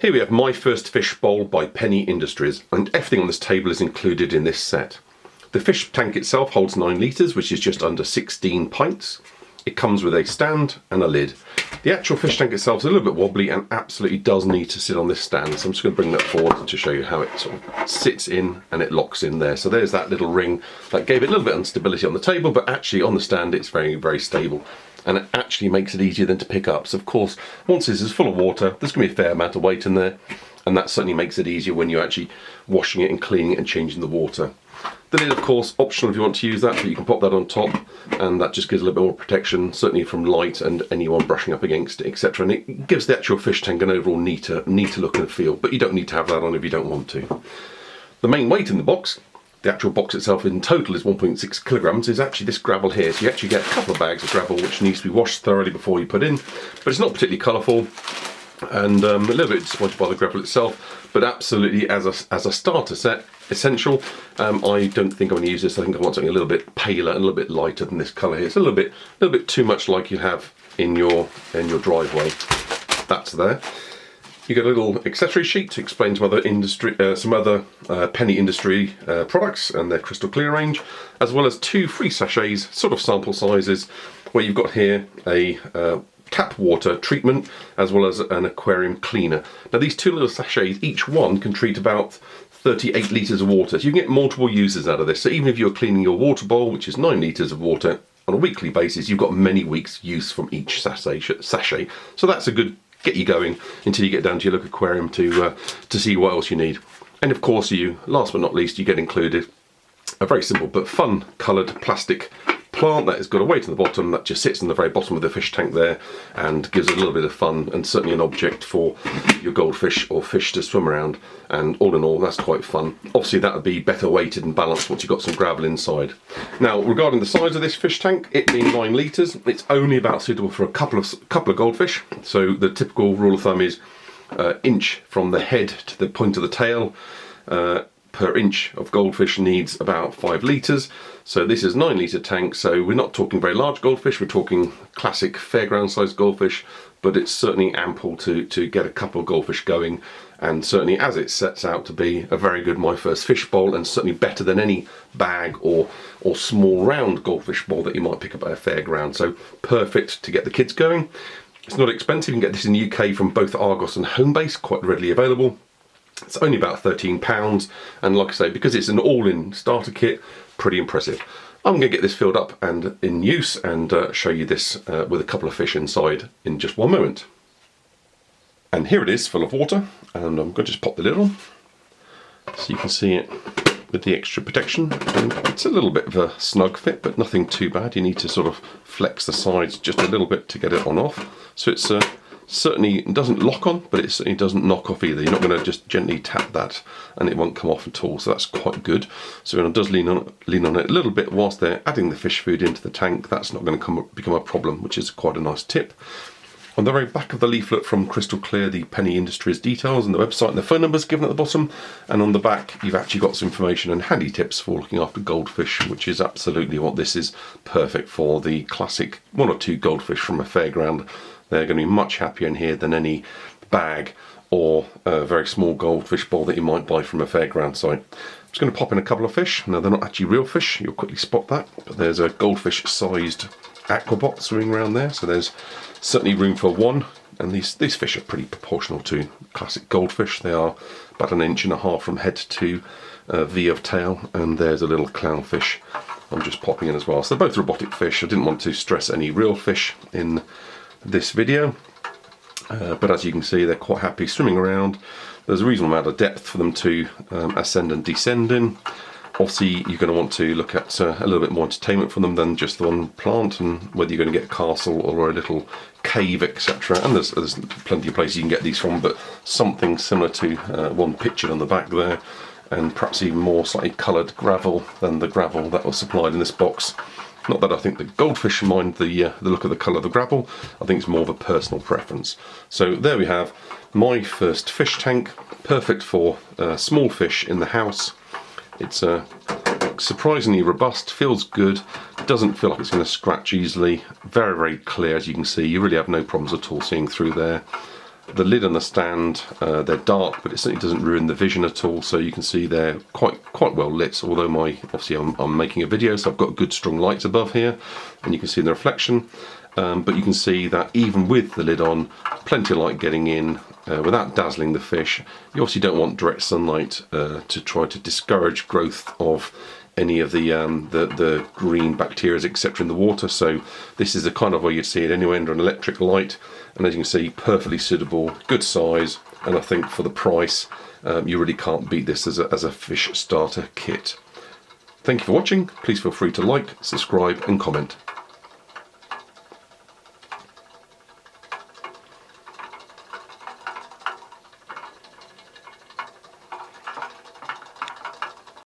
Here we have My First Fish Bowl by Pennie Industries, and everything on this table is included in this set. The fish tank itself holds 9 litres, which is just under 16 pints. It comes with a stand and a lid. The actual fish tank itself is a little bit wobbly and absolutely does need to sit on this stand, so I'm just going to bring that forward to show you how it sort of sits in and it locks in there. So there's that little ring that gave it a little bit of instability on the table, but actually on the stand it's very, very stable. And it actually makes it easier then to pick up. So of course, once this is full of water, there's going to be a fair amount of weight in there, and that certainly makes it easier when you're actually washing it and cleaning it and changing the water. The lid, of course, optional if you want to use that, but you can pop that on top, and that just gives a little bit more protection, certainly from light and anyone brushing up against it, etc. And it gives the actual fish tank an overall neater look and feel, but you don't need to have that on if you don't want to. The main weight in the box, the actual box itself in total is 1.6 kilograms, is actually this gravel here. So you actually get a couple of bags of gravel which needs to be washed thoroughly before you put in, but it's not particularly colourful, and a little bit disappointed by the gravel itself, but absolutely as a starter set, essential. I don't think I'm going to use this. I think I want something a little bit paler and a little bit lighter than this colour here. It's a little bit too much like you have in your driveway. That's there. You get a little accessory sheet to explain some other Pennie Industry products and their crystal clear range, as well as 2 free sachets, sort of sample sizes, where you've got here a tap water treatment as well as an aquarium cleaner. Now these 2 little sachets, each one can treat about 38 litres of water, so you can get multiple uses out of this. So even if you're cleaning your water bowl, which is 9 litres of water on a weekly basis, you've got many weeks use from each sachet. So that's a good get you going until you get down to your local aquarium to see what else you need. And of course, last but not least, you get included a very simple but fun coloured plastic plant that has got a weight on the bottom that just sits in the very bottom of the fish tank there and gives it a little bit of fun, and certainly an object for your goldfish or fish to swim around. And all in all, that's quite fun. Obviously that would be better weighted and balanced once you've got some gravel inside. Now regarding the size of this fish tank, it being 9 litres, it's only about suitable for a couple of goldfish. So the typical rule of thumb is inch from the head to the point of the tail. Per inch of goldfish needs about 5 litres. So this is a 9 litre tank, so we're not talking very large goldfish, we're talking classic fairground sized goldfish, but it's certainly ample to get a couple of goldfish going, and certainly as it sets out to be a very good My First Fish Bowl, and certainly better than any bag or small round goldfish bowl that you might pick up at a fairground. So perfect to get the kids going. It's not expensive, you can get this in the UK from both Argos and Homebase, quite readily available. It's only about £13, and like I say, because it's an all-in starter kit, pretty impressive. I'm going to get this filled up and in use and show you this with a couple of fish inside in just one moment. And here it is, full of water, and I'm going to just pop the lid on so you can see it with the extra protection. And it's a little bit of a snug fit, but nothing too bad. You need to sort of flex the sides just a little bit to get it on off. So it's certainly doesn't lock on, but it certainly doesn't knock off either. You're not going to just gently tap that and it won't come off at all, so that's quite good. So when it does lean on it a little bit whilst they're adding the fish food into the tank, that's not going to become a problem, which is quite a nice tip. On the very back of the leaflet from Crystal Clear, the Pennie Industries details and the website and the phone numbers given at the bottom, and on the back you've actually got some information and handy tips for looking after goldfish, which is absolutely what this is perfect for. The classic 1 or 2 goldfish from a fairground, they're going to be much happier in here than any bag or a very small goldfish bowl that you might buy from a fairground site. I'm just going to pop in a couple of fish. Now they're not actually real fish, you'll quickly spot that, but there's a goldfish sized aquabot swimming around there, so there's certainly room for 1, and these fish are pretty proportional to classic goldfish. They are about 1.5 inches from head to V of tail, and there's a little clownfish I'm just popping in as well. So they're both robotic fish. I didn't want to stress any real fish in this video, but as you can see, they're quite happy swimming around. There's a reasonable amount of depth for them to ascend and descend in. Obviously you're going to want to look at a little bit more entertainment from them than just the one plant, and whether you're going to get a castle or a little cave, etc. And there's plenty of places you can get these from, but something similar to one pictured on the back there, and perhaps even more slightly coloured gravel than the gravel that was supplied in this box. Not that I think the goldfish mind the look of the colour of the gravel, I think it's more of a personal preference. So there we have My First Fish Tank, perfect for small fish in the house. It's surprisingly robust, feels good, doesn't feel like it's going to scratch easily, very, very clear as you can see. You really have no problems at all seeing through there. The lid and the stand, they're dark, but it certainly doesn't ruin the vision at all. So you can see they're quite well lit. Although obviously I'm making a video, so I've got good strong lights above here, and you can see the reflection. But you can see that even with the lid on, plenty of light getting in without dazzling the fish. You obviously don't want direct sunlight to try to discourage growth of any of the green bacteria, etc. in the water. So this is the kind of way you'd see it anyway under an electric light, and as you can see, perfectly suitable, good size, and I think for the price you really can't beat this as a fish starter kit. Thank you for watching. Please feel free to like, subscribe and comment.